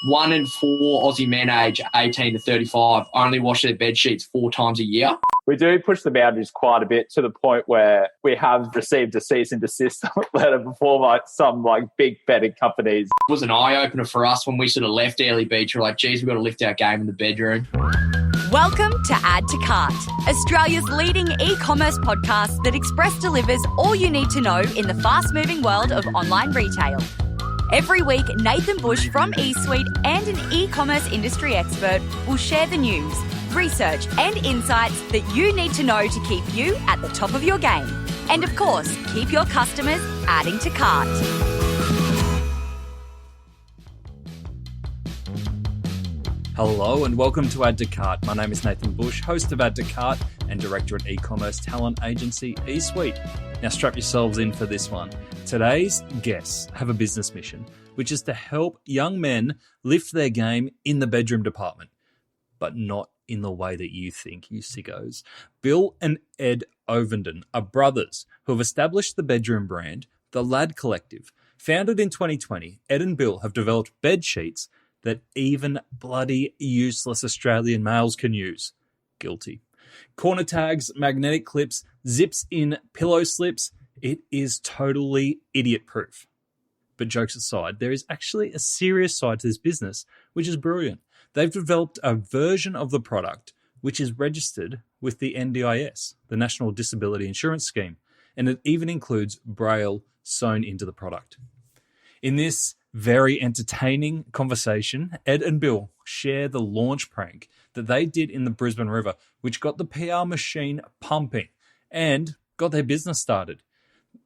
1 in 4 Aussie men aged 18 to 35 only wash their bed sheets 4 times a year. We do push the boundaries quite a bit to the point where we have received a cease and desist letter before some big bedding companies. It was an eye-opener for us when we sort of left Airlie Beach. We're like, geez, we've got to lift our game in the bedroom. Welcome to Add to Cart, Australia's leading e-commerce podcast that express delivers all you need to know in the fast-moving world of online retail. Every week, Nathan Bush from eSuite and an e-commerce industry expert will share the news, research and insights that you need to know to keep you at the top of your game. And of course, keep your customers adding to cart. Hello and welcome to Add to Cart. My name is Nathan Bush, host of Add to Cart and director at e-commerce talent agency eSuite. Now strap yourselves in for this one. Today's guests have a business mission, which is to help young men lift their game in the bedroom department, but not in the way that you think, you sickos. Bill and Ed Ovenden are brothers who have established the bedroom brand, The Lad Collective. Founded in 2020, Ed and Bill have developed bed sheets that even bloody useless Australian males can use. Guilty. Corner tags, magnetic clips, zips in pillow slips. It is totally idiot-proof. But jokes aside, there is actually a serious side to this business, which is brilliant. They've developed a version of the product which is registered with the NDIS, the National Disability Insurance Scheme, and it even includes braille sewn into the product. In this very entertaining conversation, Ed and Bill share the launch prank that they did in the Brisbane River, which got the PR machine pumping and got their business started.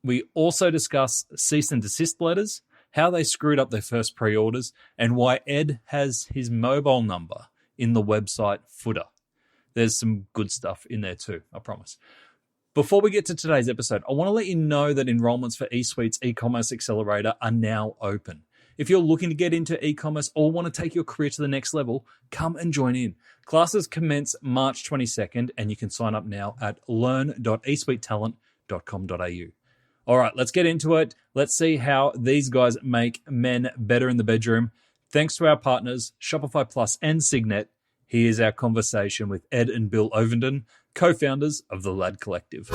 We also discuss cease and desist letters, how they screwed up their first pre-orders, and why Ed has his mobile number in the website footer. There's some good stuff in there too, I promise. Before we get to today's episode, I want to let you know that enrollments for eSuite's e-commerce accelerator are now open. If you're looking to get into e-commerce or want to take your career to the next level, come and join in. Classes commence March 22nd, and you can sign up now at learn.esuitetalent.com.au. All right, let's get into it. Let's see how these guys make men better in the bedroom. Thanks to our partners, Shopify Plus and Signet, here's our conversation with Ed and Bill Ovenden, co-founders of The Lad Collective.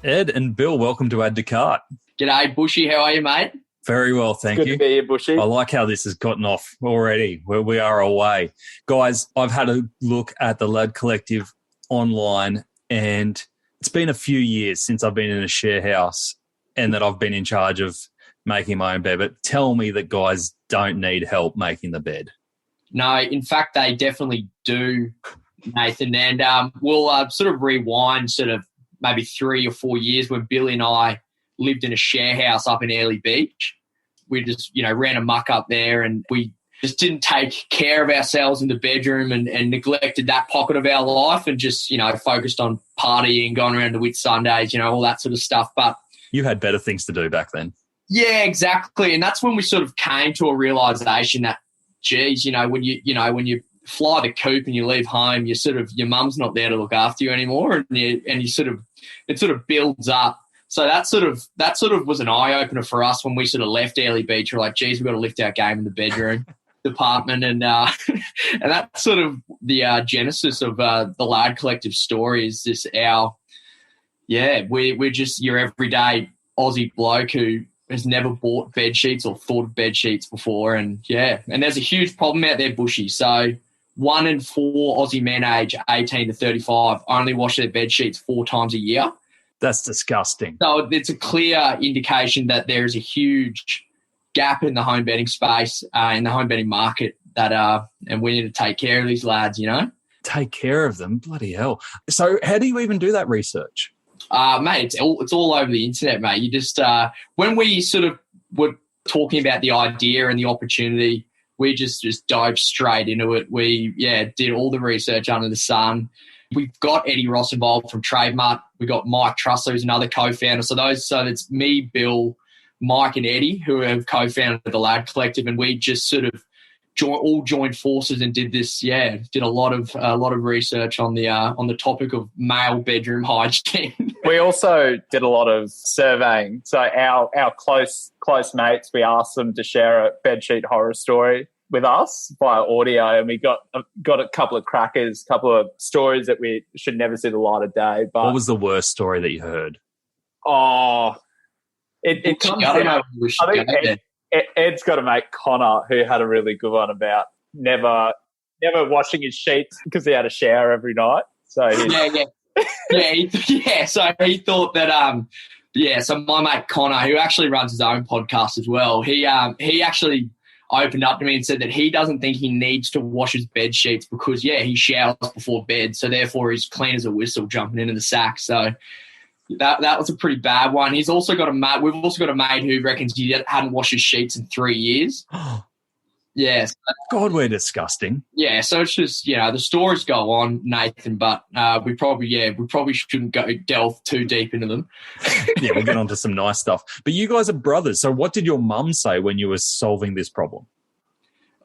Ed and Bill, welcome to Add to Cart. G'day, Bushy. How are you, mate? Very well, thank you. Good to be here, Bushy. I like how this has gotten off already, where we are away. Guys, I've had a look at The Lad Collective online, and it's been a few years since I've been in a share house and that I've been in charge of making my own bed. But tell me that guys don't need help making the bed. No, in fact, they definitely do, Nathan. And we'll sort of rewind maybe 3 or 4 years when Billy and I lived in a share house up in Airlie Beach. We just, ran amok up there, and we just didn't take care of ourselves in the bedroom and neglected that pocket of our life and just, focused on partying, going around to Whit Sundays, all that sort of stuff. But you had better things to do back then. Yeah, exactly. And that's when we sort of came to a realisation that, geez, when you fly the coop and you leave home, your mum's not there to look after you anymore, and it sort of builds up. So that sort of was an eye-opener for us when we sort of left Airlie Beach. We're like, geez, we've got to lift our game in the bedroom department. And that's sort of the genesis of the Lad Collective story is this we're just your everyday Aussie bloke who has never bought bed sheets or thought of bed sheets before. And, and there's a huge problem out there, Bushy. So 1 in 4 Aussie men aged 18 to 35 only wash their bed sheets 4 times a year. That's disgusting. So it's a clear indication that there is a huge gap in the home bedding space, in the home bedding market and we need to take care of these lads, Take care of them? Bloody hell. So how do you even do that research? Mate, it's all over the internet, mate. You just, when we sort of were talking about the idea and the opportunity, we just dove straight into it. We, did all the research under the sun. We've got Eddie Ross involved from Trademark. We got Mike Trussler, who's another co-founder. So it's me, Bill, Mike and Eddie who have co-founded the Lad Collective, and we just sort of all joined forces and did this. Yeah, did a lot of research on the topic of male bedroom hygiene. We also did a lot of surveying. So our close mates, we asked them to share a bedsheet horror story with us via audio, and we got a couple of crackers, couple of stories that we should never see the light of day. But what was the worst story that you heard? Oh, it comes down. I think Ed's got to make Connor, who had a really good one about never washing his sheets because he had a shower every night. So So he thought that so my mate Connor, who actually runs his own podcast as well, he actually opened up to me and said that he doesn't think he needs to wash his bed sheets because he showers before bed, so therefore he's clean as a whistle jumping into the sack. So that was a pretty bad one. He's also got we've also got a mate who reckons he hadn't washed his sheets in 3 years. Yes. God, we're disgusting. Yeah, so it's just, the stories go on, Nathan, but we probably shouldn't delve too deep into them. Yeah, we'll get on to some nice stuff. But you guys are brothers, so what did your mum say when you were solving this problem?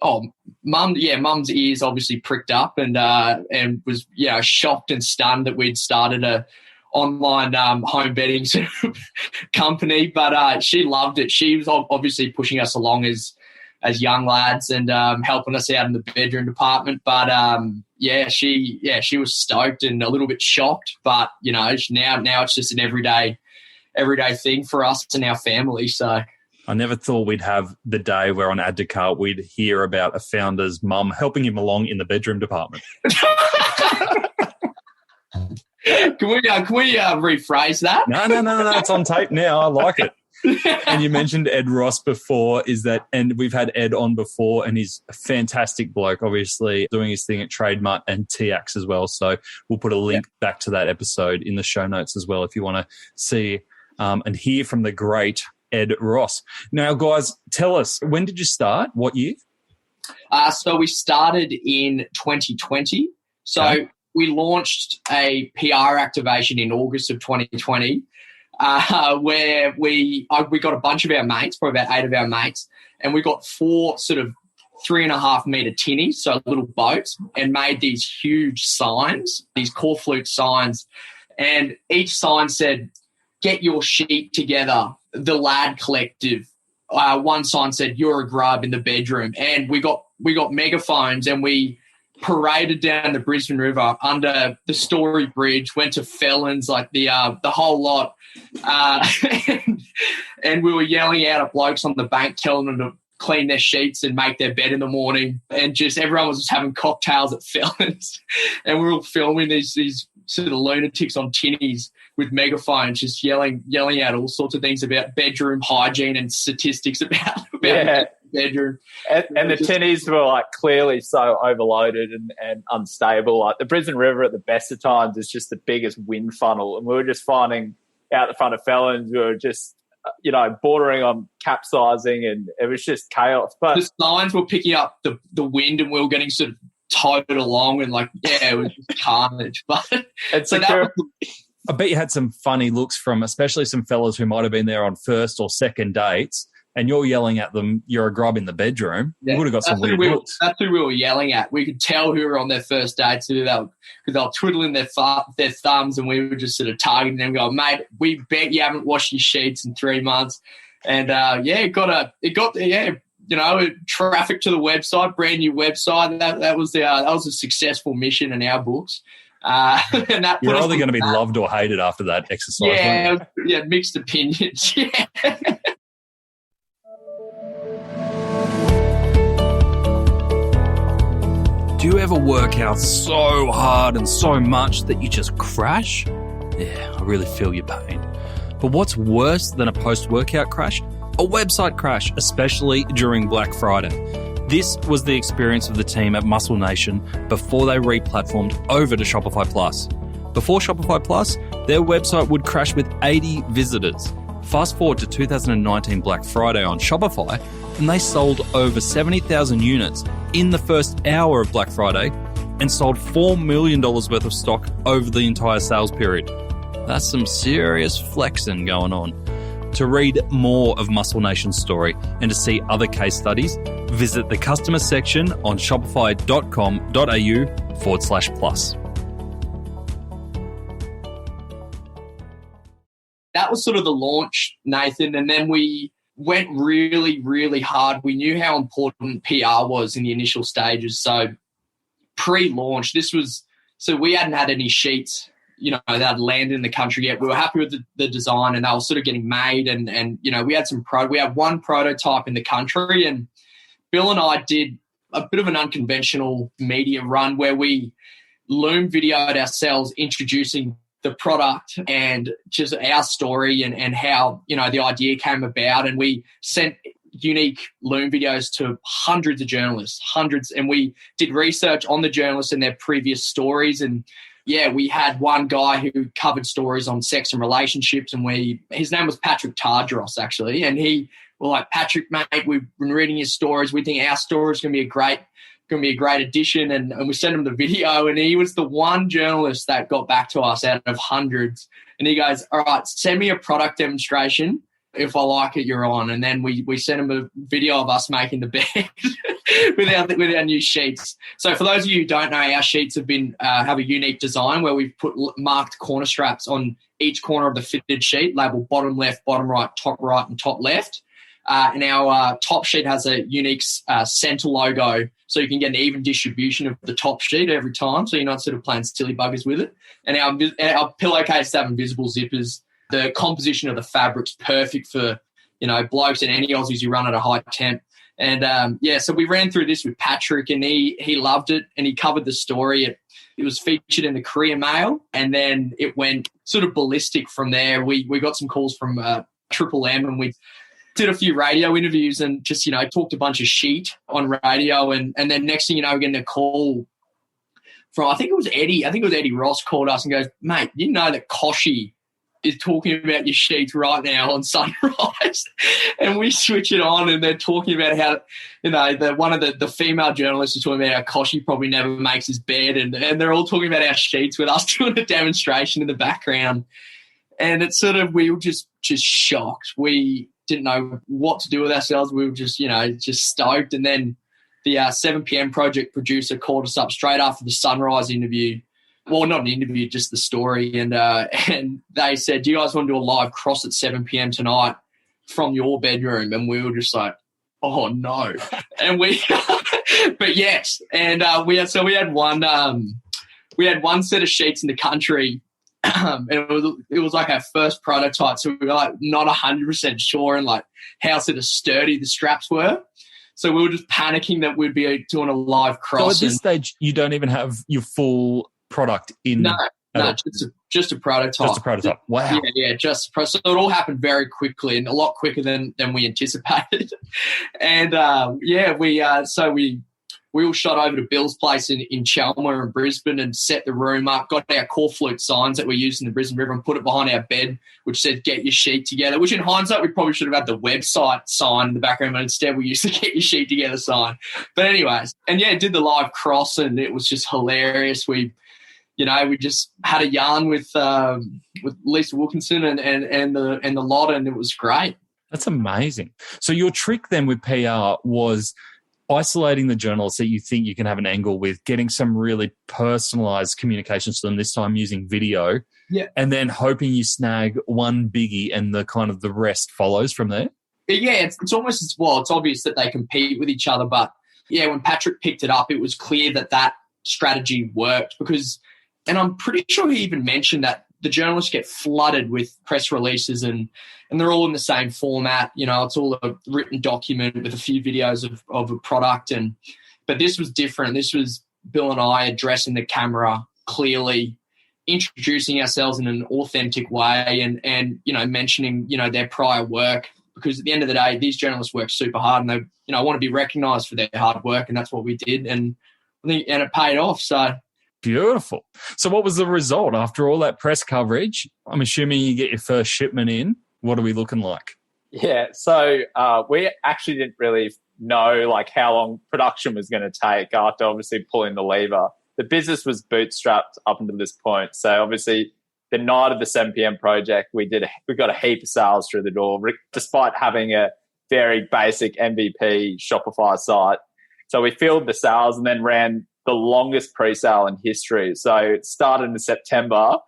Oh, mum's ears obviously pricked up and was shocked and stunned that we'd started a online home bedding sort of company, but she loved it. She was obviously pushing us along as young lads and helping us out in the bedroom department. But she was stoked and a little bit shocked. But now it's just an everyday thing for us and our family. So I never thought we'd have the day where on Add to Cart we'd hear about a founder's mum helping him along in the bedroom department. Can we rephrase that? No, it's on tape now. I like it. And you mentioned Ed Ross before, and we've had Ed on before, and he's a fantastic bloke, obviously, doing his thing at Trademutt and TX as well. So we'll put a link back to that episode in the show notes as well if you want to see and hear from the great Ed Ross. Now, guys, tell us, when did you start? What year? So we started in 2020. So we launched a PR activation in August of 2020 where we got a bunch of our mates, probably about 8 of our mates, and we got 4 sort of 3.5 metre tinnies, so little boats, and made these huge signs, these corflute signs. And each sign said, "Get your sheet together, the Lad Collective." One sign said, "You're a grub in the bedroom." And we got megaphones and we paraded down the Brisbane River under the Story Bridge, went to Felons, like the whole lot. And we were yelling out at blokes on the bank, telling them to clean their sheets and make their bed in the morning. And just everyone was just having cocktails at Felons. And we were filming these sort of lunatics on tinnies with megaphones, just yelling out all sorts of things about bedroom hygiene and statistics about the bedroom. And the tinnies were like clearly so overloaded and unstable. Like the Brisbane River at the best of times is just the biggest wind funnel. And we were just finding out the front of Felons, we were just, bordering on capsizing, and it was just chaos. But the signs were picking up the wind and we were getting sort of towed along and it was just carnage. But I bet you had some funny looks from especially some fellas who might have been there on first or second dates, and you're yelling at them, "You're a grub in the bedroom." You would have got some weird looks. That's who we were yelling at. We could tell who were on their first dates because they were twiddling their thumbs, and we were just sort of targeting them, going, "Mate, we bet you haven't washed your sheets in 3 months." And it got traffic to the website, brand new website. That was a successful mission in our books. And that you're either going to be loved or hated after that exercise. Yeah, mixed opinions. Yeah. Do you ever work out so hard and so much that you just crash? Yeah, I really feel your pain. But what's worse than a post-workout crash? A website crash, especially during Black Friday. This was the experience of the team at Muscle Nation before they re-platformed over to Shopify Plus. Before Shopify Plus, their website would crash with 80 visitors. Fast forward to 2019 Black Friday on Shopify, and they sold over 70,000 units in the first hour of Black Friday and sold $4 million worth of stock over the entire sales period. That's some serious flexing going on. To read more of Muscle Nation's story and to see other case studies, visit the customer section on shopify.com.au/plus. That was sort of the launch, Nathan, and then we went really, really hard. We knew how important PR was in the initial stages. So pre-launch, we hadn't had any sheets, that had landed in the country yet. We were happy with the design, and they were sort of getting made. And we had we had one prototype in the country, and Bill and I did a bit of an unconventional media run where we loom videoed ourselves introducing the product and just our story and how, the idea came about. And we sent unique loom videos to hundreds of journalists, and we did research on the journalists and their previous stories. And we had one guy who covered stories on sex and relationships, and his name was Patrick Tardros, actually. And we're like, Patrick, mate, we've been reading his stories. We think our story is going to be a great addition. And we sent him the video, and he was the one journalist that got back to us out of hundreds. And he goes, all right, send me a product demonstration. If I like it, you're on. And then we sent him a video of us making the bed with our new sheets. So for those of you who don't know, our sheets have a unique design where we've put marked corner straps on each corner of the fitted sheet, labeled bottom left, bottom right, and top left. And our top sheet has a unique center logo, so you can get an even distribution of the top sheet every time, so you're not sort of playing silly buggers with it. And our pillowcase have invisible zippers. The composition of the fabric's perfect for, blokes and any Aussies who run at a high temp. And, so we ran through this with Patrick, and he loved it, and he covered the story. It was featured in the Courier Mail, and then it went sort of ballistic from there. We got some calls from Triple M, and we did a few radio interviews and just, talked a bunch of shit on radio. And then next thing you know, we're getting a call from, I think it was Eddie Ross called us and goes, mate, you know that Koshy is talking about your sheets right now on Sunrise. And we switch it on, and they're talking about how, one of the female journalists is talking about how Koshy probably never makes his bed. And they're all talking about our sheets with us doing a demonstration in the background. And it's sort of, we were just shocked. We didn't know what to do with ourselves. We were just stoked. And then the 7 p.m. project producer called us up straight after the Sunrise interview. Well, not an interview, just the story. And they said, do you guys want to do a live cross at 7 p.m. tonight from your bedroom? And we were just like, oh, no. And but yes. And we had one set of sheets in the country. And it was like our first prototype, so we were like not 100% sure and like how sort of sturdy the straps were. So we were just panicking that we'd be doing a live cross. So at this stage, you don't even have your full product in? No, just a prototype. Just a prototype. Wow. Yeah, so it all happened very quickly and a lot quicker than we anticipated. And we all shot over to Bill's place in Chelmer in Brisbane and set the room up, got our core flute signs that we used in the Brisbane River and put it behind our bed, which said, get your sheet together, which in hindsight, we probably should have had the website sign in the background, but instead we used the get your sheet together sign. But anyways, and did the live cross, and it was just hilarious. We just had a yarn with Lisa Wilkinson and the lot, and it was great. That's amazing. So your trick then with PR was isolating the journalists that you think you can have an angle with, getting some really personalised communications to them, this time using video, and then hoping you snag one biggie and the rest follows from there? Yeah, it's almost it's obvious that they compete with each other, but when Patrick picked it up, it was clear that strategy worked because, and I'm pretty sure he even mentioned that the journalists get flooded with press releases and they're all in the same format. It's all a written document with a few videos of a product. But this was different. This was Bill and I addressing the camera clearly, introducing ourselves in an authentic way and mentioning, their prior work, because at the end of the day, these journalists work super hard and they, want to be recognised for their hard work. And that's what we did. And I think, and it paid off. So, beautiful. So what was the result after all that press coverage? I'm assuming you get your first shipment in. What are we looking like? Yeah, so we actually didn't really know how long production was going to take after obviously pulling the lever. The business was bootstrapped up until this point. So obviously the night of the 7 p.m. project, we got a heap of sales through the door, despite having a very basic MVP Shopify site. So we filled the sales and then ran the longest pre-sale in history. So it started in September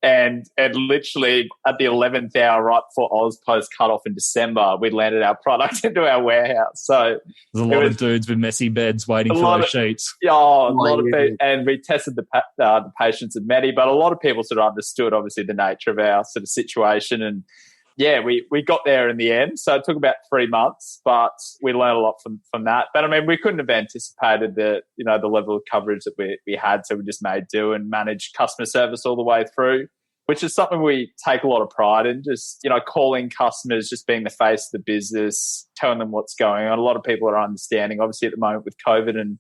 and literally at the 11th hour, right before Ozpost cut off in December, we landed our product into our warehouse. So there's a lot of dudes with messy beds waiting for those sheets. Yeah, a lot of people. And we tested the patience of many, but a lot of people sort of understood, obviously, the nature of our sort of situation. And yeah, we got there in the end. So it took about 3 months, but we learned a lot from that. But I mean, we couldn't have anticipated the level of coverage that we had. So we just made do and managed customer service all the way through, which is something we take a lot of pride in. Just, calling customers, just being the face of the business, telling them what's going on. A lot of people are understanding, obviously, at the moment with COVID and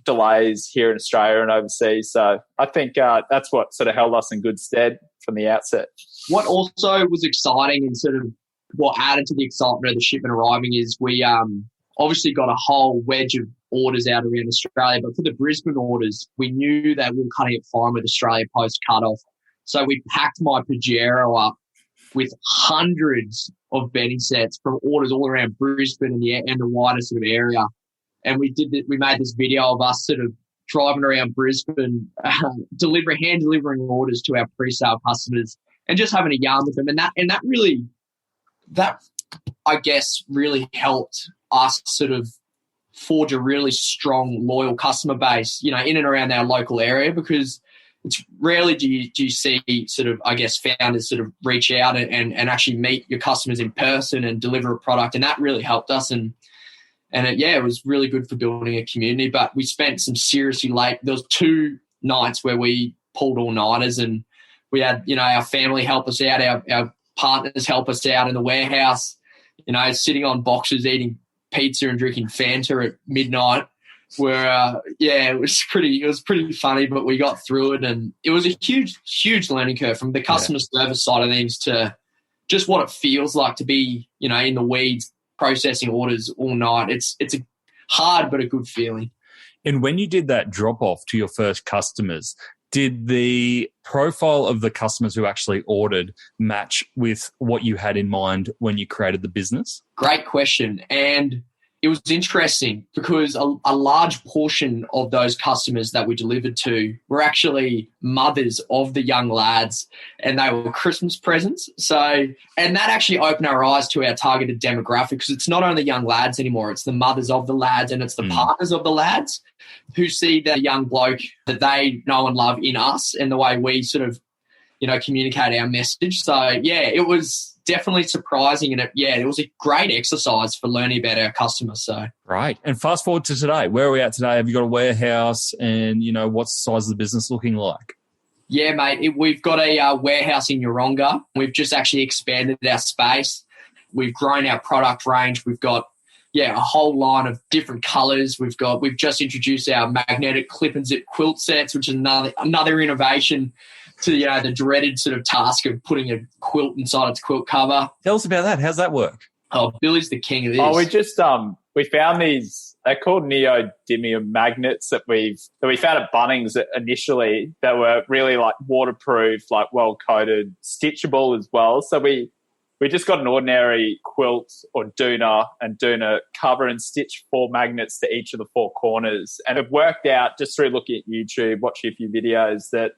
delays here in Australia and overseas. So I think that's what sort of held us in good stead from the outset. What also was exciting and sort of what added to the excitement of the shipment arriving is we obviously got a whole wedge of orders out around Australia, but for the Brisbane orders, we knew that we were cutting it fine with Australia post cut-off. So we packed my Pajero up with hundreds of bedding sets from orders all around Brisbane and the wider sort of area. And we made this video of us sort of driving around Brisbane, hand delivering orders to our pre-sale customers and just having a yarn with them. And that I guess really helped us sort of forge a really strong, loyal customer base, in and around our local area, because it's rarely do you see sort of, I guess, founders sort of reach out and actually meet your customers in person and deliver a product. And that really helped us. And it was really good for building a community. But we spent some seriously late. There was 2 nights where we pulled all-nighters, and we had, our family help us out, our partners help us out in the warehouse, sitting on boxes, eating pizza and drinking Fanta at midnight. Where it was pretty funny, but we got through it, and it was a huge learning curve from the customer service side of things to just what it feels like to be, in the weeds processing orders all night. It's a hard but a good feeling. And when you did that drop off to your first customers, did the profile of the customers who actually ordered match with what you had in mind when you created the business? Great question. And it was interesting because a large portion of those customers that we delivered to were actually mothers of the young lads, and they were Christmas presents. So, and that actually opened our eyes to our targeted demographic, because it's not only young lads anymore, it's the mothers of the lads and it's the partners of the lads who see the young bloke that they know and love in us and the way we sort of, communicate our message. So, it was definitely surprising, and it was a great exercise for learning about our customers. So right. And fast forward to today, where are we at today? Have you got a warehouse, and what's the size of the business looking like? Yeah, mate, we've got a warehouse in Yeronga. We've just actually expanded our space. We've grown our product range. We've got a whole line of different colours. We've just introduced our magnetic clip and zip quilt sets, which is another innovation to the dreaded sort of task of putting a quilt inside its quilt cover. Tell us about that. How's that work? Oh, Billy's the king of this. Oh, we just we found these. They're called neodymium magnets that we found at Bunnings initially. That were really like waterproof, like well coated, stitchable as well. So we just got an ordinary quilt or doona cover and stitched 4 magnets to each of the 4 corners. And it worked out just through looking at YouTube, watching a few videos, that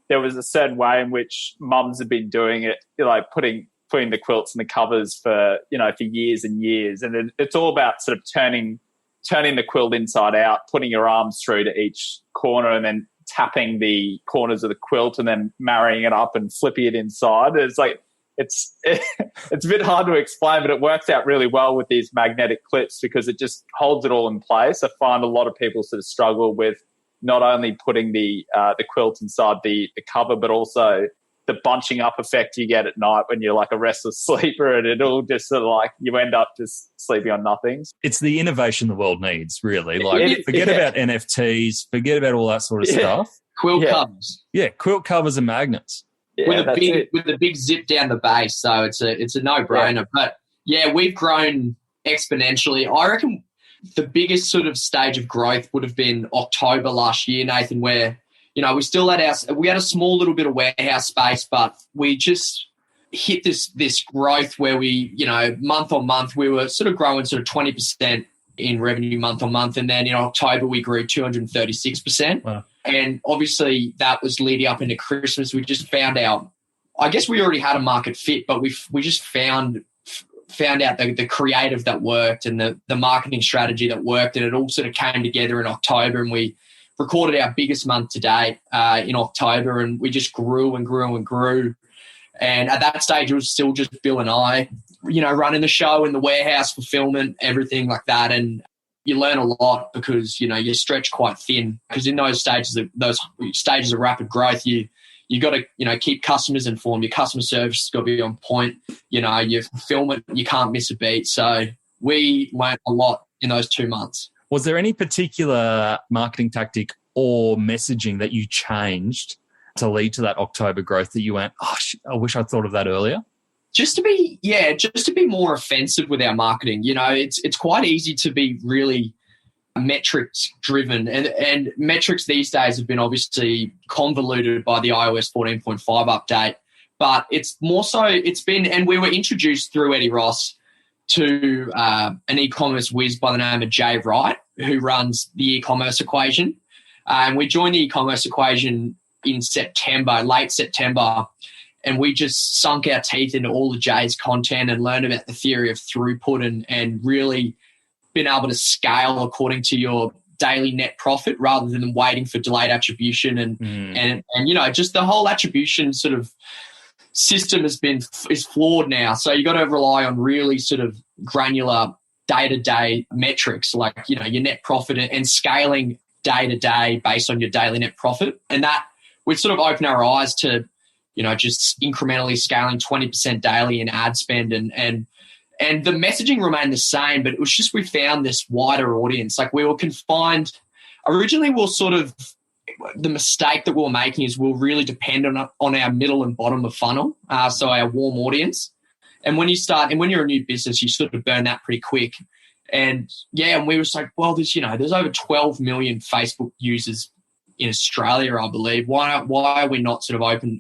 there was a certain way in which mums have been doing it, like putting the quilts and the covers for years and years. And it's all about sort of turning the quilt inside out, putting your arms through to each corner and then tapping the corners of the quilt and then marrying it up and flipping it inside. It's like, it's a bit hard to explain, but it works out really well with these magnetic clips because it just holds it all in place. I find a lot of people sort of struggle with not only putting the quilt inside the cover, but also the bunching up effect you get at night when you're like a restless sleeper, and it all just sort of like you end up just sleeping on nothing. It's the innovation the world needs, really. Like forget about NFTs, forget about all that sort of stuff. Quilt covers. Yeah, quilt covers and magnets. Yeah, with a big zip down the base, so it's a no-brainer. Yeah. But we've grown exponentially. I reckon the biggest sort of stage of growth would have been October last year, Nathan, where we still had we had a small little bit of warehouse space, but we just hit this growth where we, month on month, we were sort of growing sort of 20% in revenue month on month. And then in October, we grew 236%. Wow. And obviously that was leading up into Christmas. We just found out, I guess we already had a market fit, but we just found out the creative that worked and the marketing strategy that worked. And it all sort of came together in October, and we recorded our biggest month to date in October, and we just grew and grew and grew. And at that stage, it was still just Bill and I, running the show in the warehouse, fulfillment, everything like that. And you learn a lot because, you stretch quite thin, because in those stages of rapid growth, you got to, keep customers informed. Your customer service has got to be on point. Your fulfillment, you can't miss a beat. So we learned a lot in those 2 months. Was there any particular marketing tactic or messaging that you changed to lead to that October growth that you went, I wish I'd thought of that earlier? Just to be more offensive with our marketing. It's quite easy to be really metrics driven, and metrics these days have been obviously convoluted by the iOS 14.5 update, but it's more so and we were introduced through Eddie Ross to an e-commerce whiz by the name of Jay Wright, who runs the e-commerce equation. And we joined the e-commerce equation in late September, and we just sunk our teeth into all of Jay's content and learned about the theory of throughput and really been able to scale according to your daily net profit rather than waiting for delayed attribution and just the whole attribution sort of system is flawed now. So you got to rely on really sort of granular day-to-day metrics like, your net profit and scaling day-to-day based on your daily net profit. And that we've sort of opened our eyes to, just incrementally scaling 20% daily in ad spend and the messaging remained the same, but it was just we found this wider audience. Like we were confined. Originally, the mistake that we were making is we'll really depend on our middle and bottom of funnel, so our warm audience. And when you're a new business, you sort of burn that pretty quick. And we were like, well, there's over 12 million Facebook users in Australia, I believe. Why are we not sort of opening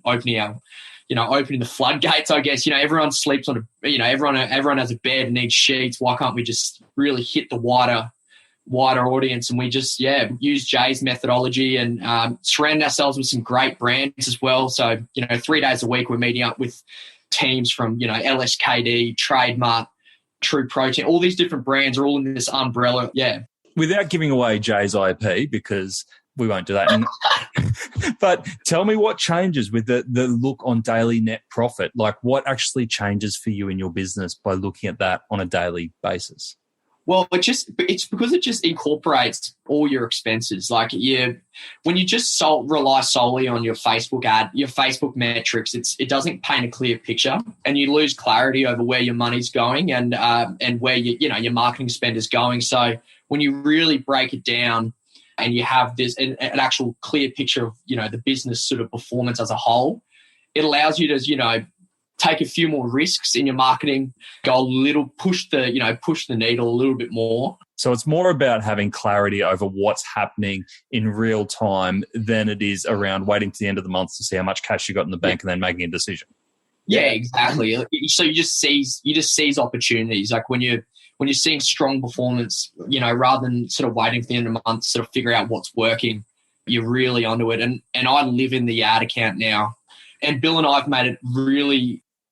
the floodgates, I guess? Everyone sleeps on everyone has a bed and needs sheets. Why can't we just really hit the wider audience? And we just, use Jay's methodology and surround ourselves with some great brands as well. So, 3 days a week we're meeting up with teams from, LSKD, Trademark, True Protein, all these different brands are all in this umbrella. Yeah. Without giving away Jay's IP, because we won't do that. But tell me what changes with the look on daily net profit. Like what actually changes for you in your business by looking at that on a daily basis? Well, it's because it just incorporates all your expenses. Like when you just rely solely on your Facebook metrics, it doesn't paint a clear picture, and you lose clarity over where your money's going and where your marketing spend is going. So when you really break it down and you have an actual clear picture of the business sort of performance as a whole, it allows you to take a few more risks in your marketing, go a little, push the needle a little bit more. So it's more about having clarity over what's happening in real time than it is around waiting to the end of the month to see how much cash you got in the bank and then making a decision. Yeah, exactly. So you just seize opportunities. Like when you're seeing strong performance, rather than sort of waiting for the end of the month to sort of figure out what's working, you're really onto it. And I live in the ad account now. And Bill and I have made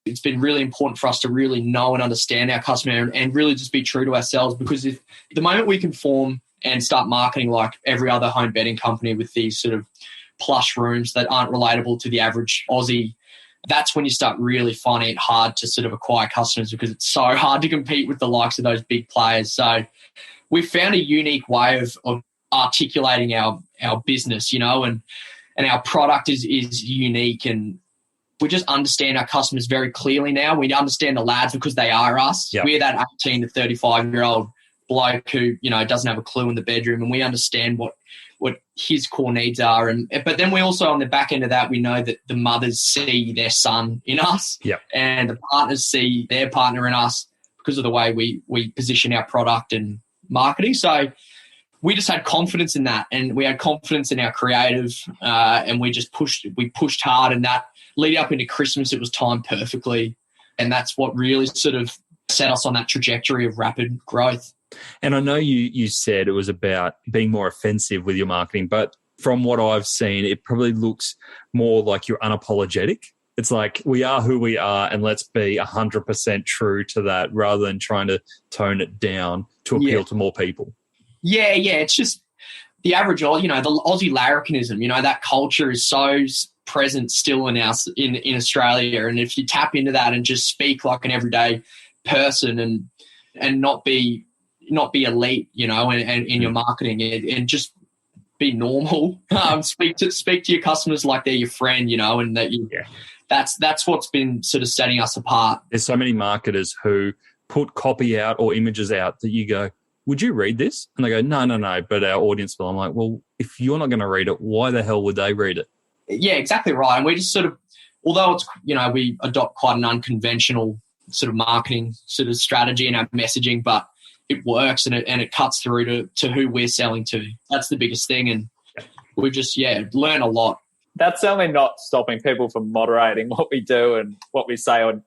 it's been really important for us to really know and understand our customer and really just be true to ourselves, because if the moment we conform and start marketing like every other home betting company with these sort of plush rooms that aren't relatable to the average Aussie, that's when you start really finding it hard to sort of acquire customers, because it's so hard to compete with the likes of those big players. So we found a unique way of articulating our business, and our product is unique, and we just understand our customers very clearly now. We understand the lads because they are us. Yep. We're that 18 to 35-year-old bloke who, doesn't have a clue in the bedroom, and we understand what his core needs are. But then we also, on the back end of that, we know that the mothers see their son in us. Yep. And the partners see their partner in us because of the way we position our product and marketing. So we just had confidence in that, and we had confidence in our creative, and we pushed hard, and that lead up into Christmas, it was timed perfectly. And that's what really sort of set us on that trajectory of rapid growth. And I know you said it was about being more offensive with your marketing, but from what I've seen, it probably looks more like you're unapologetic. It's like, we are who we are, and let's be 100% true to that, rather than trying to tone it down to appeal to more people. Yeah. It's just the average, the Aussie larrikinism, that culture is so present still in Australia. And if you tap into that and just speak like an everyday person and not be elite, and in your marketing, and just be normal. Speak to your customers like they're your friend, and that that's what's been sort of setting us apart. There's so many marketers who put copy out or images out that you go, would you read this? And they go, no, but our audience will. I'm like, well, if you're not going to read it, why the hell would they read it? Yeah, exactly right. And we just sort of, although it's, we adopt quite an unconventional sort of marketing sort of strategy in our messaging, but it works and it cuts through to who we're selling to. That's the biggest thing. And we just, learn a lot. That's certainly not stopping people from moderating what we do and what we say, or,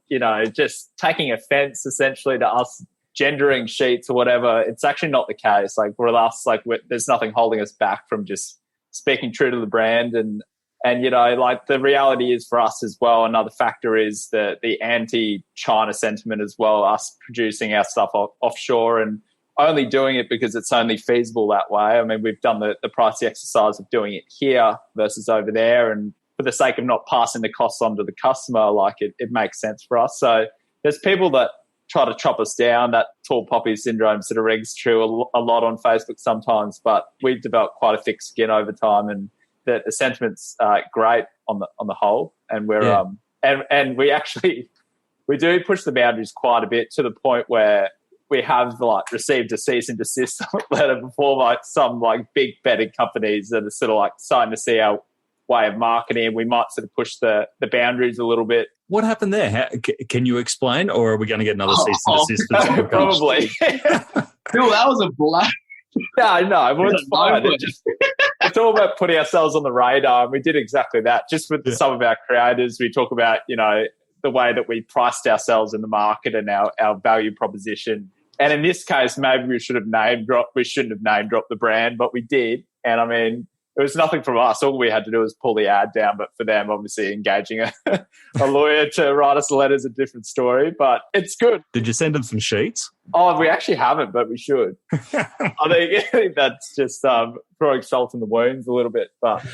just taking offense essentially to us gendering sheets or whatever. It's actually not the case. Like, for us, there's nothing holding us back from just speaking true to the brand. And the reality is for us as well, another factor is the anti-China sentiment as well, us producing our stuff offshore and only doing it because it's only feasible that way. I mean, we've done the pricey exercise of doing it here versus over there, and for the sake of not passing the costs on to the customer, it makes sense for us. So there's people that try to chop us down. That tall poppy syndrome sort of rings true a lot on Facebook sometimes, but we've developed quite a thick skin over time, and the sentiment's great on the whole. And we're and we do push the boundaries quite a bit, to the point where we have received a cease and desist letter before some big betting companies that are sort of starting to see our way of marketing. We might sort of push the boundaries a little bit. What happened there? Can you explain, or are we going to get another cease and desist? Probably. Phil, that was a blast. No, it's fine. It's all about putting ourselves on the radar, and we did exactly that. Just with some of our creators, we talk about, the way that we priced ourselves in the market and our value proposition. And in this case, maybe we shouldn't have name dropped the brand, but we did. And I mean, it was nothing from us. All we had to do was pull the ad down. But for them, obviously, engaging a lawyer to write us a letter is a different story. But it's good. Did you send them some sheets? Oh, we actually haven't, but we should. I think that's just throwing salt in the wounds a little bit. But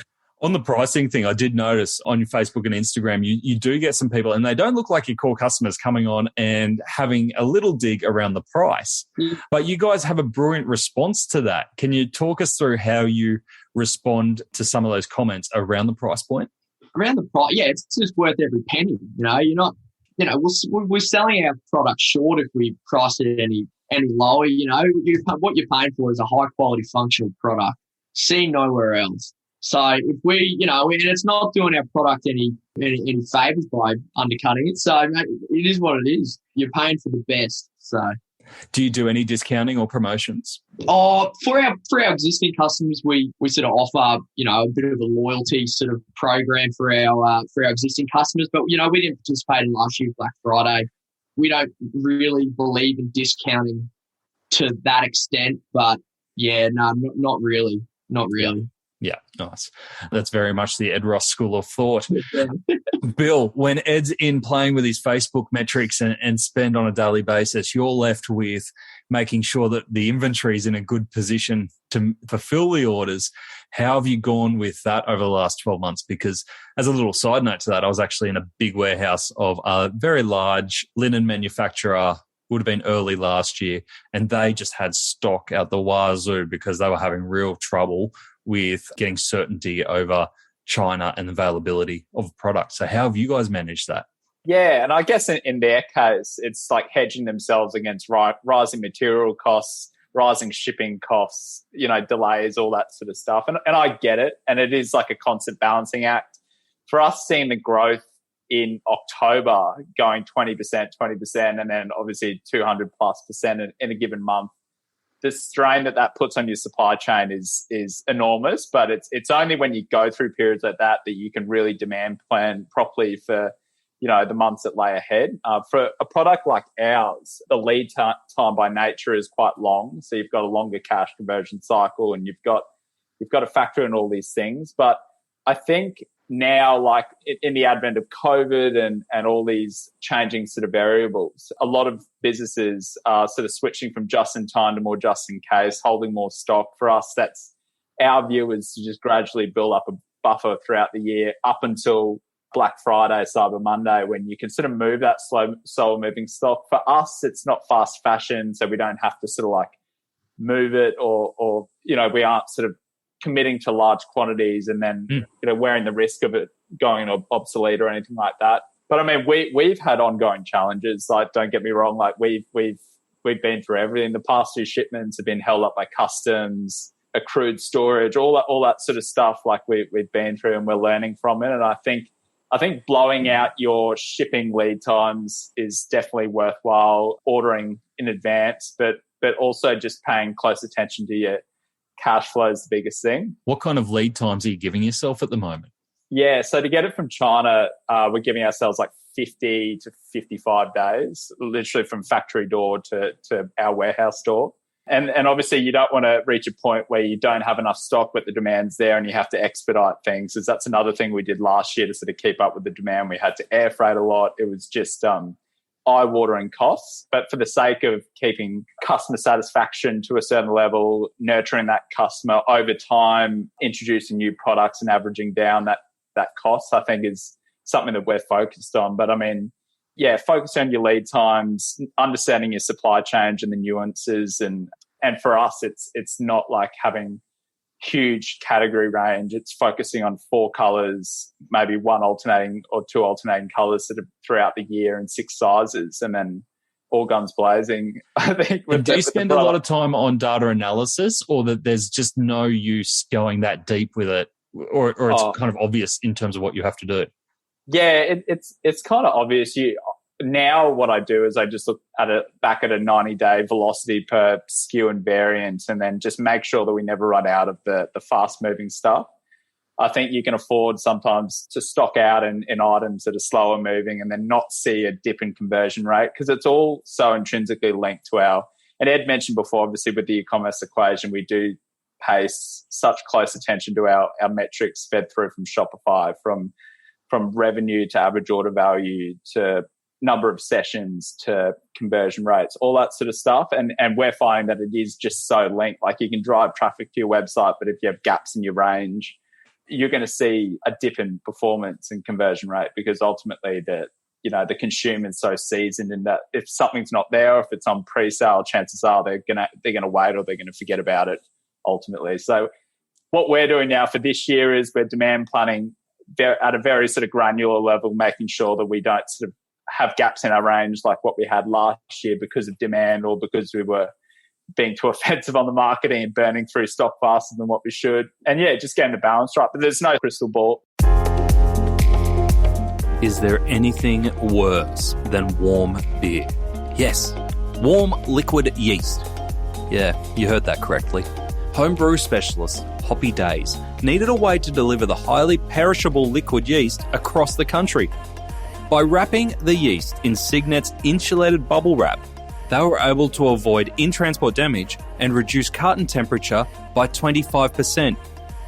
on the pricing thing, I did notice on your Facebook and Instagram, you do get some people, and they don't look like your core customers, coming on and having a little dig around the price. But you guys have a brilliant response to that. Can you talk us through how you respond to some of those comments around the price point? Around the price, it's just worth every penny. You're not, we're selling our product short if we price it any lower. What you're paying for is a high quality functional product seen nowhere else. So if we, and it's not doing our product any favors by undercutting it. So it is what it is. You're paying for the best. So, do you do any discounting or promotions? For our existing customers, we sort of offer, a bit of a loyalty sort of program for our existing customers. But we didn't participate in last year's Black Friday. We don't really believe in discounting to that extent. But not really. Yeah, nice. That's very much the Ed Ross school of thought. Bill, when Ed's in playing with his Facebook metrics and spend on a daily basis, you're left with making sure that the inventory is in a good position to fulfill the orders. How have you gone with that over the last 12 months? Because as a little side note to that, I was actually in a big warehouse of a very large linen manufacturer, would have been early last year, and they just had stock out the wazoo because they were having real trouble with getting certainty over China and availability of product. So how have you guys managed that? Yeah, and I guess in their case, it's like hedging themselves against rising material costs, rising shipping costs, delays, all that sort of stuff. And I get it, and it is like a constant balancing act. For us, seeing the growth in October going 20%, and then obviously 200+% in a given month, the strain that puts on your supply chain is enormous, but it's only when you go through periods like that you can really demand plan properly for, the months that lay ahead. For a product like ours, the lead time by nature is quite long, so you've got a longer cash conversion cycle, and you've got to factor in all these things. But I think now, like in the advent of COVID and all these changing sort of variables, a lot of businesses are sort of switching from just in time to more just in case, holding more stock. For us, that's our view, is to just gradually build up a buffer throughout the year up until Black Friday, Cyber Monday, when you can sort of move that slower moving stock. For us, it's not fast fashion, so we don't have to sort of like move it or we aren't sort of committing to large quantities and then wearing the risk of it going obsolete or anything like that. But I mean, we've had ongoing challenges. Like, don't get me wrong, like we've been through everything. The past 2 shipments have been held up by customs, accrued storage, all that sort of stuff. Like we've been through, and we're learning from it. And I think blowing out your shipping lead times is definitely worthwhile, ordering in advance, but also just paying close attention to your cash flow is the biggest thing. What kind of lead times are you giving yourself at the moment? Yeah, so to get it from China, we're giving ourselves like 50 to 55 days, literally from factory door to our warehouse door. And obviously you don't want to reach a point where you don't have enough stock, but the demand's there and you have to expedite things. Because that's another thing we did last year to sort of keep up with the demand. We had to air freight a lot. It was just eye-watering costs. But for the sake of keeping customer satisfaction to a certain level, nurturing that customer over time, introducing new products and averaging down that cost, I think is something that we're focused on. But I mean, yeah, focus on your lead times, understanding your supply chain and the nuances. And for us, it's not like having huge category range. It's focusing on 4 colors, maybe 1 alternating or 2 alternating colors sort of throughout the year, and 6 sizes, and then all guns blazing. I think. And do you spend a lot of time on data analysis, or that there's just no use going that deep with it, or it's kind of obvious in terms of what you have to do? Yeah, it's kind of obvious. Now what I do is I just look back at a 90-day velocity per SKU and variant, and then just make sure that we never run out of the fast-moving stuff. I think you can afford sometimes to stock out in items that are slower moving and then not see a dip in conversion rate, because it's all so intrinsically linked to and Ed mentioned before, obviously with the e-commerce equation, we do pay such close attention to our metrics fed through from Shopify, from revenue to average order value to number of sessions to conversion rates, all that sort of stuff. And we're finding that it is just so linked. Like, you can drive traffic to your website, but if you have gaps in your range, you're going to see a dip in performance and conversion rate, because ultimately the consumer is so seasoned in that if something's not there, or if it's on pre-sale, chances are they're going to wait, or they're going to forget about it ultimately. So what we're doing now for this year is we're demand planning at a very sort of granular level, making sure that we don't sort of have gaps in our range like what we had last year because of demand, or because we were being too offensive on the marketing and burning through stock faster than what we should. And yeah, just getting the balance right. But there's no crystal ball. Is there anything worse than warm beer? Yes, warm liquid yeast. Yeah, you heard that correctly. Homebrew specialist Hoppy Days needed a way to deliver the highly perishable liquid yeast across the country. By wrapping the yeast in Signet's insulated bubble wrap, they were able to avoid in-transport damage and reduce carton temperature by 25%.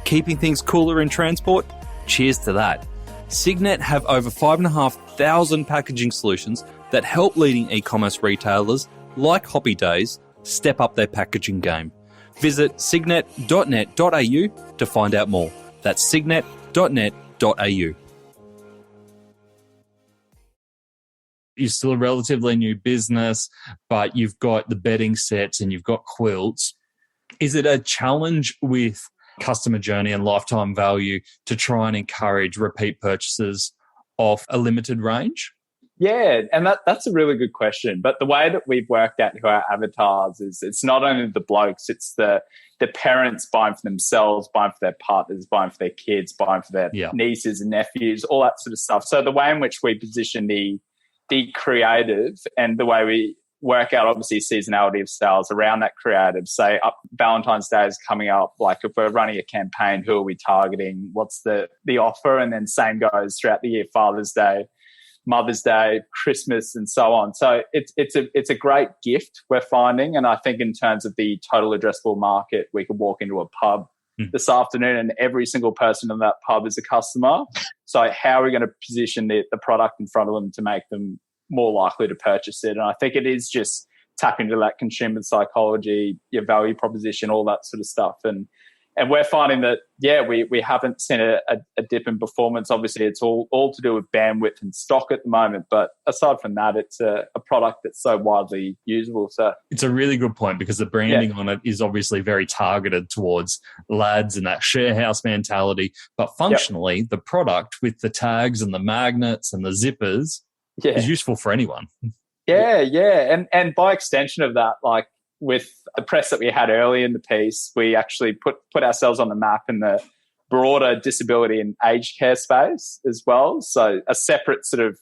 Keeping things cooler in transport? Cheers to that. Signet have over 5,500 packaging solutions that help leading e-commerce retailers like Hoppy Days step up their packaging game. Visit signet.net.au to find out more. That's signet.net.au. You're still a relatively new business, but you've got the bedding sets and you've got quilts. Is it a challenge with customer journey and lifetime value to try and encourage repeat purchases of a limited range? Yeah, and that's a really good question. But the way that we've worked out who our avatars is, it's not only the blokes, it's the parents buying for themselves, buying for their partners, buying for their kids, buying for their nieces and nephews, all that sort of stuff. So the way in which we position the creative and the way work out obviously seasonality of sales around that creative. Say Valentine's Day is coming up. Like if we're running a campaign, who are we targeting? What's the offer? And then same goes throughout the year, Father's Day, Mother's Day, Christmas, and so on. So it's a great gift we're finding. And I think in terms of the total addressable market, we could walk into a pub this afternoon and every single person in that pub is a customer. So how are we going to position the product in front of them to make them more likely to purchase it? And I think it is just tapping into that consumer psychology, your value proposition, all that sort of stuff. And we're finding that, we haven't seen a dip in performance. Obviously, it's all to do with bandwidth and stock at the moment. But aside from that, it's a product that's so widely usable. So it's a really good point because the branding on it is obviously very targeted towards lads and that share house mentality. But functionally, the product with the tags and the magnets and the zippers is useful for anyone. Yeah. And by extension of that, like, with the press that we had early in the piece, we actually put ourselves on the map in the broader disability and aged care space as well. So a separate sort of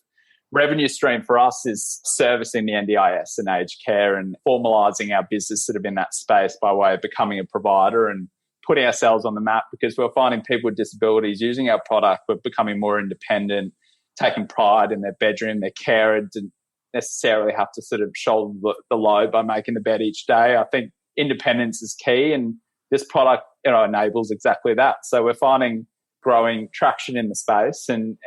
revenue stream for us is servicing the NDIS and aged care and formalising our business sort of in that space by way of becoming a provider and putting ourselves on the map, because we're finding people with disabilities using our product, we're becoming more independent, taking pride in their bedroom, their care, and necessarily have to sort of shoulder the load by making the bed each day. I think independence is key, and this product enables exactly that. So we're finding growing traction in the space, and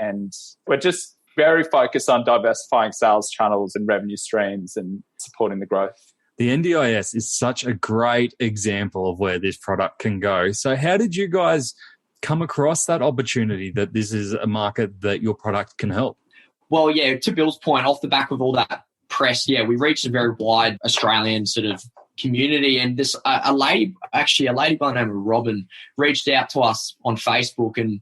we're just very focused on diversifying sales channels and revenue streams and supporting the growth. The NDIS is such a great example of where this product can go. So how did you guys come across that opportunity that this is a market that your product can help? Well, to Bill's point, off the back of all that press, we reached a very wide Australian sort of community. And this a lady by the name of Robin reached out to us on Facebook and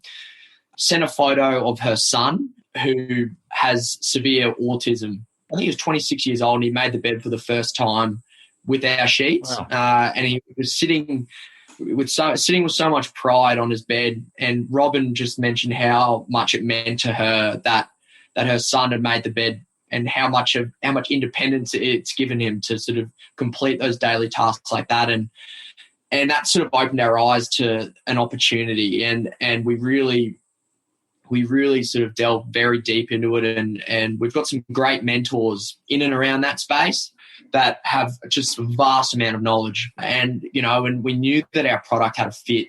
sent a photo of her son who has severe autism. I think he was 26 years old and he made the bed for the first time with our sheets. Wow. And he was sitting with so much pride on his bed. And Robin just mentioned how much it meant to her that her son had made the bed and how much independence it's given him to sort of complete those daily tasks like that. And that sort of opened our eyes to an opportunity. And we really sort of delved very deep into it. And we've got some great mentors in and around that space that have just a vast amount of knowledge. And, and we knew that our product had a fit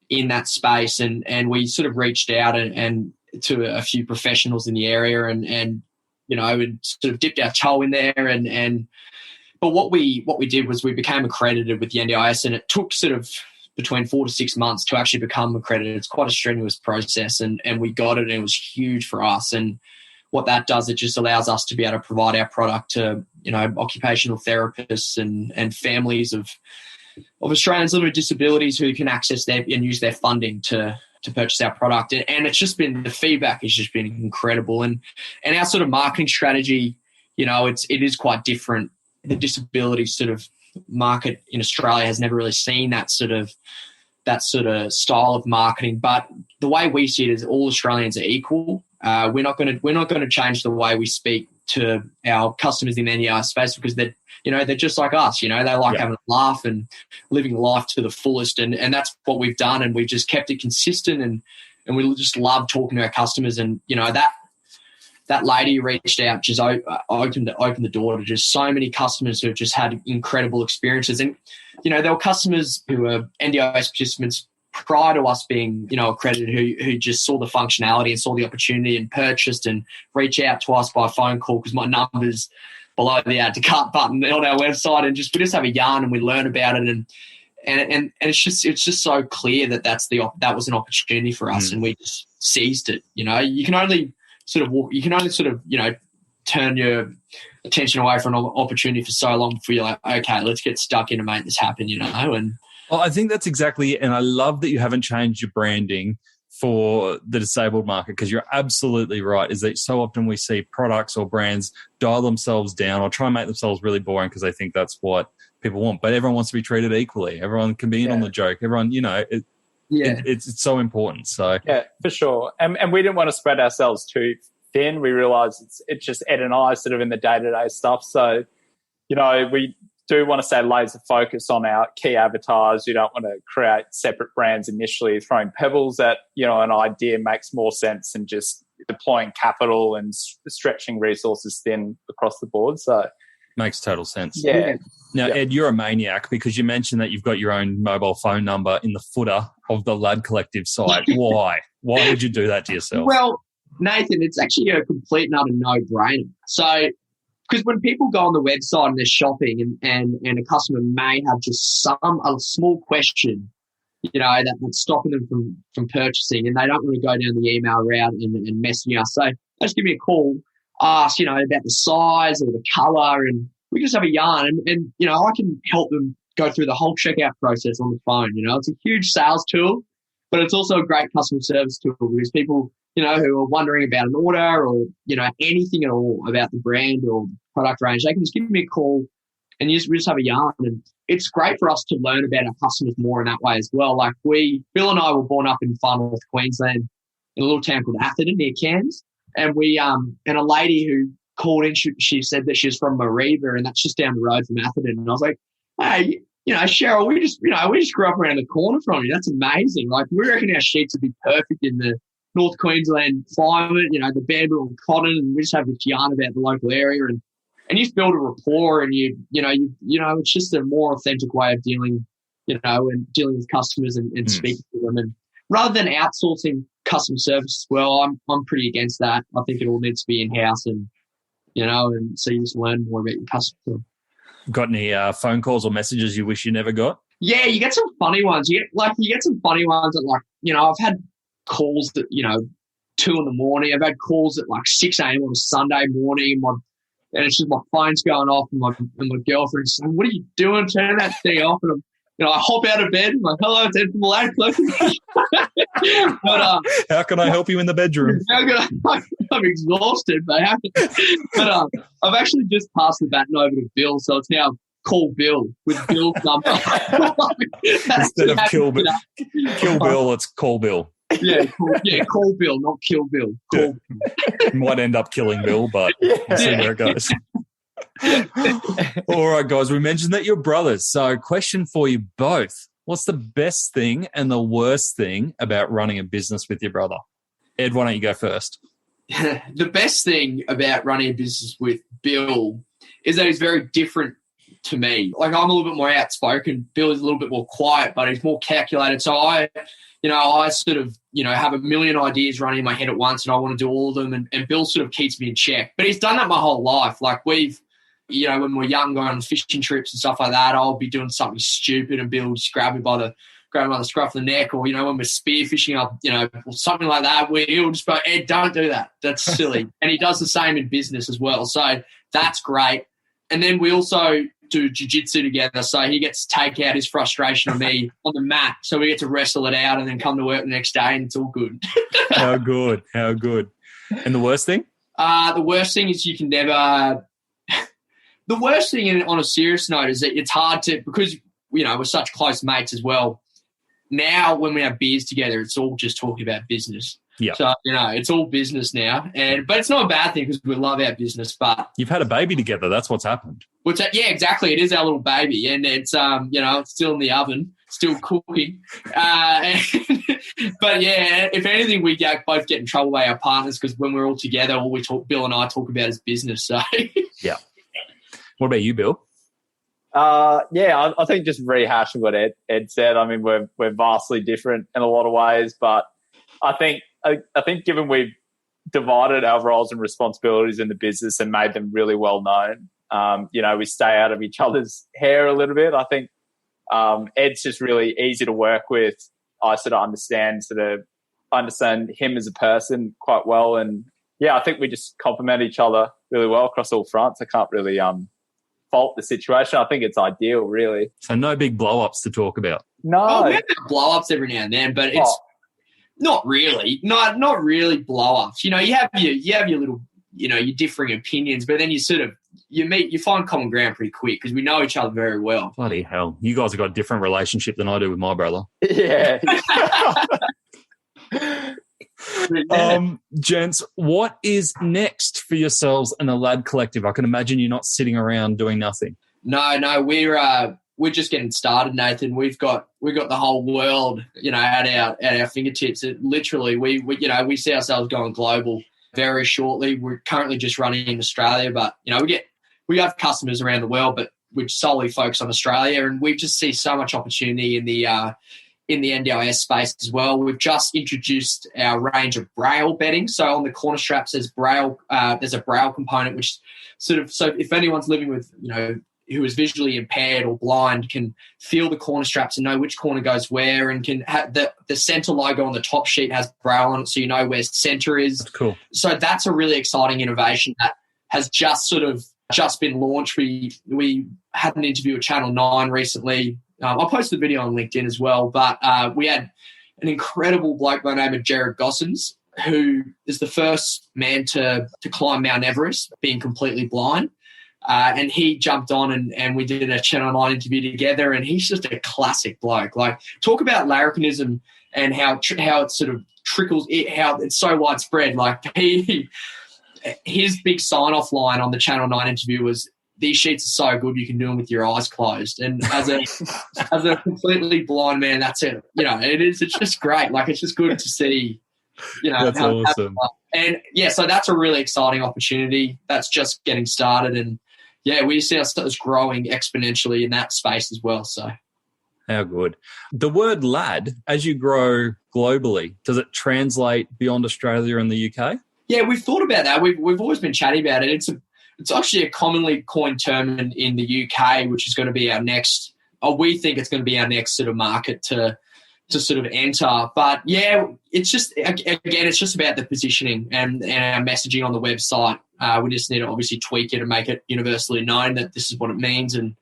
in that space. And we sort of reached out and to a few professionals in the area and sort of dipped our toe in there but what we did was we became accredited with the NDIS, and it took sort of between 4 to 6 months to actually become accredited. It's quite a strenuous process and we got it, and it was huge for us. And what that does, it just allows us to be able to provide our product to, occupational therapists and families of Australians living with disabilities who can access and use their funding to purchase our product. And it's just been, the feedback has just been incredible. And our sort of marketing strategy, it is quite different. The disability sort of market in Australia has never really seen that sort of style of marketing. But the way we see it is all Australians are equal. We're not going to change the way we speak to our customers in the NDIS space, because they're just like us. They like having a laugh and living life to the fullest, and that's what we've done. And we've just kept it consistent, and we just love talking to our customers. And that lady reached out, just opened the door to just so many customers who have just had incredible experiences. And there were customers who were NDIS participants prior to us being, accredited, who just saw the functionality and saw the opportunity and purchased and reached out to us by phone call, because my number's below the Add to Cart button on our website, and we just have a yarn and we learn about it, and it's just so clear that was an opportunity for us, and we just seized it. You can only sort of turn your attention away from an opportunity for so long before you're like, okay, let's get stuck in and make this happen, and. Well, I think that's exactly it. And I love that you haven't changed your branding for the disabled market, because you're absolutely right, is that so often we see products or brands dial themselves down or try and make themselves really boring because they think that's what people want. But everyone wants to be treated equally. Everyone can be in on the joke. Everyone, it's so important. So yeah, for sure. And we didn't want to spread ourselves too thin. We realised it's just Ed and I sort of in the day-to-day stuff. So we do want to stay laser focused on our key avatars. You don't want to create separate brands initially. Throwing pebbles at, an idea makes more sense than just deploying capital and stretching resources thin across the board. So makes total sense. Yeah. Now, Ed, you're a maniac because you mentioned that you've got your own mobile phone number in the footer of the Lad Collective site. Why? Why would you do that to yourself? Well, Nathan, it's actually a complete and utter no-brainer. So, because when people go on the website and they're shopping and a customer may have just a small question, that's stopping them from purchasing, and they don't want to go down the email route and messaging us. So just give me a call, ask, about the size or the colour, and we just have a yarn. And I can help them go through the whole checkout process on the phone. It's a huge sales tool, but it's also a great customer service tool because people, who are wondering about an order or, anything at all about the brand or product range, they can just give me a call and we just have a yarn. And it's great for us to learn about our customers more in that way as well. Like Bill and I were born up in far north Queensland in a little town called Atherton near Cairns. And and a lady who called in, she said that she's from Mariva, and that's just down the road from Atherton. And I was like, hey, Cheryl, we just grew up around the corner from you. That's amazing. Like, we reckon our sheets would be perfect in the North Queensland climate, the bamboo and cotton, and we just have this yarn about the local area, and you just build a rapport, and it's just a more authentic way of dealing, and dealing with customers and speaking to them. And rather than outsourcing customer service as well, I'm pretty against that. I think it all needs to be in-house, and so you just learn more about your customer. Got any phone calls or messages you wish you never got? Yeah, you get some funny ones. You get some funny ones that, I've had calls that, 2 a.m. I've had calls at 6 a.m. on a Sunday morning, and it's just my phone's going off, and my girlfriend's saying, "What are you doing? Turn that thing off." And I hop out of bed, I'm like, "Hello, it's Ed from the Lad Collective." But how can I help you in the bedroom? I'm exhausted, but I've actually just passed the baton over to Bill, so it's now Call Bill with Bill's number. Instead of Kill Bill, it's Call Bill. Call Bill, not Kill Bill. Call Bill. Might end up killing Bill, but we'll see where it goes. All right, guys, we mentioned that you're brothers. So question for you both. What's the best thing and the worst thing about running a business with your brother? Ed, why don't you go first? The best thing about running a business with Bill is that he's very different to me. Like, I'm a little bit more outspoken. Bill is a little bit more quiet, but he's more calculated. So I sort of, have a million ideas running in my head at once, and I want to do all of them. And Bill sort of keeps me in check. But he's done that my whole life. Like, we've, when we're young, going on fishing trips and stuff like that, I'll be doing something stupid and Bill will just grab me by the scruff of the neck, or, when we're spear fishing up, or something like that, where he'll just go, "Ed, don't do that. That's silly." And he does the same in business as well. So that's great. And then we also do jiu-jitsu together. So he gets to take out his frustration on me on the mat. So we get to wrestle it out and then come to work the next day, and it's all good. How good. And the worst thing? The worst thing is you can never – the worst thing, and on a serious note, is that it's hard to – because, we're such close mates as well. Now when we have beers together, it's all just talking about business. Yeah. So, it's all business now. But it's not a bad thing because we love our business. But you've had a baby together. That's what's happened. Yeah, exactly. It is our little baby, and it's it's still in the oven, still cooking. But yeah, if anything, we both get in trouble by our partners because when we're all together, all Bill and I talk about is business. So yeah. What about you, Bill? I think just rehashing what Ed said. I mean, we're vastly different in a lot of ways, but I think given we've divided our roles and responsibilities in the business and made them really well known, we stay out of each other's hair a little bit. I think Ed's just really easy to work with. I sort of understand him as a person quite well, and I think we just complement each other really well across all fronts. I can't really fault the situation. I think it's ideal, really. So no big blow-ups to talk about. No, we have blow-ups every now and then, but it's not really blow-ups. You have your little, your differing opinions, but then you sort of you find common ground pretty quick because we know each other very well. Bloody hell, you guys have got a different relationship than I do with my brother. Yeah. Gents, what is next for yourselves and the Lad Collective? I can imagine you're not sitting around doing nothing. No, we're just getting started, Nathan. We've got the whole world, at our fingertips. Literally, we see ourselves going global very shortly. We're currently just running in Australia, but we have customers around the world, but we solely focus on Australia, and we just see so much opportunity in the NDIS space as well. We've just introduced our range of braille bedding. So on the corner straps, there's a braille component, which so if anyone's living with, who is visually impaired or blind, can feel the corner straps and know which corner goes where, and can have the center logo on the top sheet has braille on it, so you know where center is. That's cool. So that's a really exciting innovation that has just been launched. We had an interview with Channel 9 recently. I posted a video on LinkedIn as well, but we had an incredible bloke by the name of Jared Gossens, who is the first man to climb Mount Everest, being completely blind. And he jumped on and we did a Channel 9 interview together, and he's just a classic bloke. Like, talk about larrikinism and how it sort of trickles, how it's so widespread. Like, his big sign-off line on the Channel 9 interview was, "These sheets are so good you can do them with your eyes closed." And as a completely blind man, that's it. It's just great. Like, it's just good to see, that's awesome. And so that's a really exciting opportunity. That's just getting started. And we see ourselves growing exponentially in that space as well. So, how good. The word lad, as you grow globally, does it translate beyond Australia and the UK? Yeah, we've thought about that. We've always been chatting about it. It's actually a commonly coined term in the UK, which is going to be our next, or we think it's going to be our next sort of market to sort of enter. But it's just about the positioning and our messaging on the website. We just need to obviously tweak it and make it universally known that this is what it means. And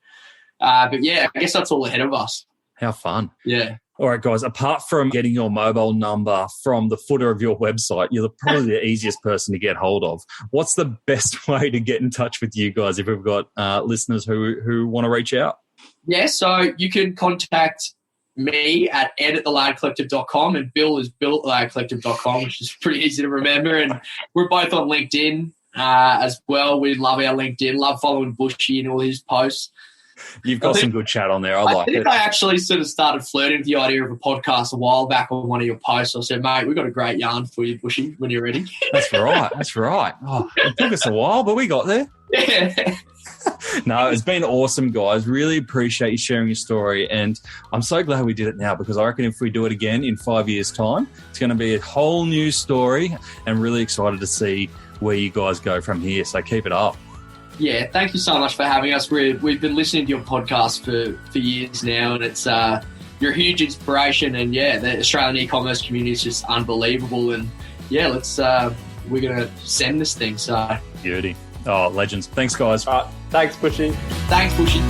I guess that's all ahead of us. How fun. Yeah. All right, guys, apart from getting your mobile number from the footer of your website, you're probably the easiest person to get hold of. What's the best way to get in touch with you guys if we've got listeners who want to reach out? Yeah, so you can contact me at ed@theladcollective.com, and Bill is bill@theladcollective.com, which is pretty easy to remember. And we're both on LinkedIn as well. We love our LinkedIn, love following Bushy and all his posts. You've got some good chat on there. I think I actually sort of started flirting with the idea of a podcast a while back on one of your posts. I said, "Mate, we've got a great yarn for you, Bushy, when you're ready." That's right. Oh, it took us a while, but we got there. Yeah. No, it's been awesome, guys. Really appreciate you sharing your story. And I'm so glad we did it now, because I reckon if we do it again in 5 years' time, it's going to be a whole new story, and really excited to see where you guys go from here. So keep it up. Yeah, thank you so much for having us. We've been listening to your podcast for years now, and it's you're a huge inspiration. And the Australian e-commerce community is just unbelievable. And we're gonna send this thing. So beauty. Oh, legends. Thanks, guys. All right. Thanks, Bushy. Thanks, Bushy.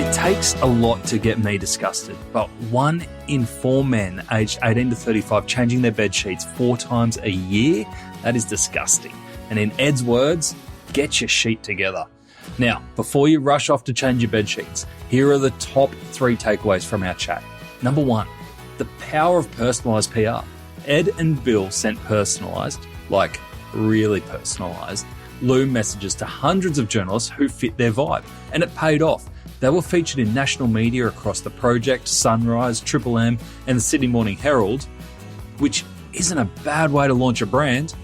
It takes a lot to get me disgusted, but 1 in 4 men aged 18 to 35 changing their bed sheets 4 times a year, that is disgusting. And in Ed's words, get your sheet together. Now, before you rush off to change your bed sheets, here are the top 3 takeaways from our chat. Number 1, the power of personalised PR. Ed and Bill sent personalised, like really personalised, Loom messages to hundreds of journalists who fit their vibe, and it paid off. They were featured in national media across The Project, Sunrise, Triple M, and the Sydney Morning Herald, which isn't a bad way to launch a brand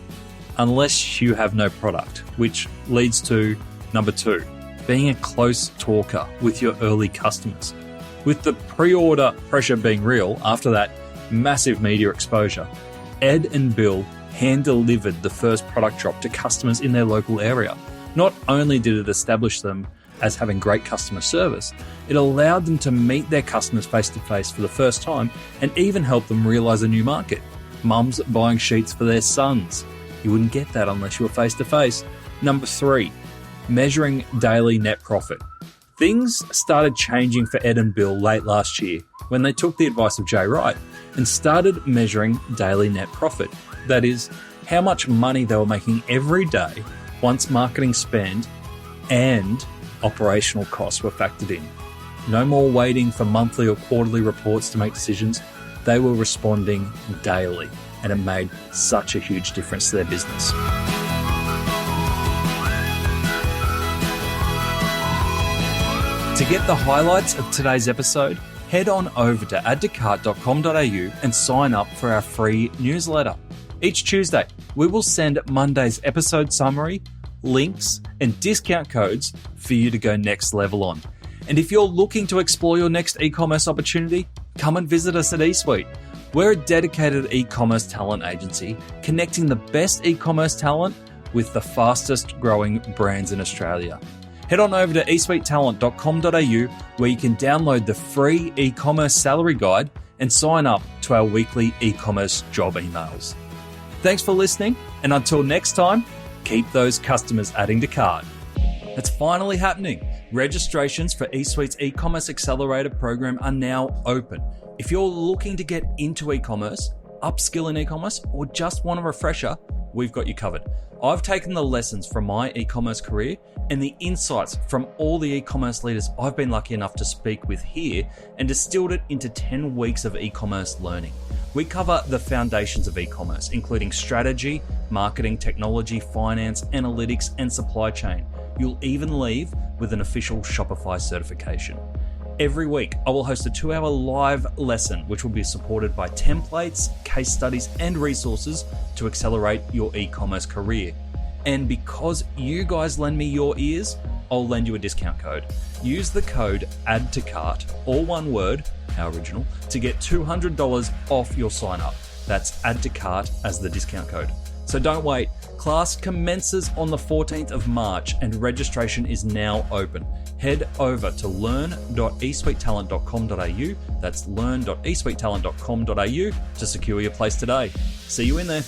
unless you have no product, which leads to number 2, being a close talker with your early customers. With the pre-order pressure being real, after that massive media exposure, Ed and Bill hand-delivered the first product drop to customers in their local area. Not only did it establish them as having great customer service, it allowed them to meet their customers face-to-face for the first time, and even help them realise a new market. Mums buying sheets for their sons. You wouldn't get that unless you were face-to-face. Number 3, measuring daily net profit. Things started changing for Ed and Bill late last year when they took the advice of Jay Wright and started measuring daily net profit. That is, how much money they were making every day once marketing spend and operational costs were factored in. No more waiting for monthly or quarterly reports to make decisions. They were responding daily, and it made such a huge difference to their business. To get the highlights of today's episode, head on over to addtocart.com.au and sign up for our free newsletter. Each Tuesday, we will send Monday's episode summary, links, and discount codes for you to go next level on. And if you're looking to explore your next e-commerce opportunity, come and visit us at eSuite. We're a dedicated e-commerce talent agency connecting the best e-commerce talent with the fastest growing brands in Australia. Head on over to eSuitetalent.com.au where you can download the free e-commerce salary guide and sign up to our weekly e-commerce job emails. Thanks for listening, and until next time, keep those customers adding to cart. It's finally happening. Registrations for eSuite's e-commerce accelerator program are now open. If you're looking to get into e-commerce, upskill in e-commerce, or just want a refresher, we've got you covered. I've taken the lessons from my e-commerce career and the insights from all the e-commerce leaders I've been lucky enough to speak with here and distilled it into 10 weeks of e-commerce learning. We cover the foundations of e-commerce, including strategy, marketing, technology, finance, analytics, and supply chain. You'll even leave with an official Shopify certification. Every week, I will host a 2-hour live lesson, which will be supported by templates, case studies, and resources to accelerate your e-commerce career. And because you guys lend me your ears, I'll lend you a discount code. Use the code ADDTOCART, all one word, how original, to get $200 off your sign up. That's ADDTOCART as the discount code. So don't wait. Class commences on the 14th of March and registration is now open. Head over to learn.esuitetalent.com.au. That's learn.esuitetalent.com.au to secure your place today. See you in there.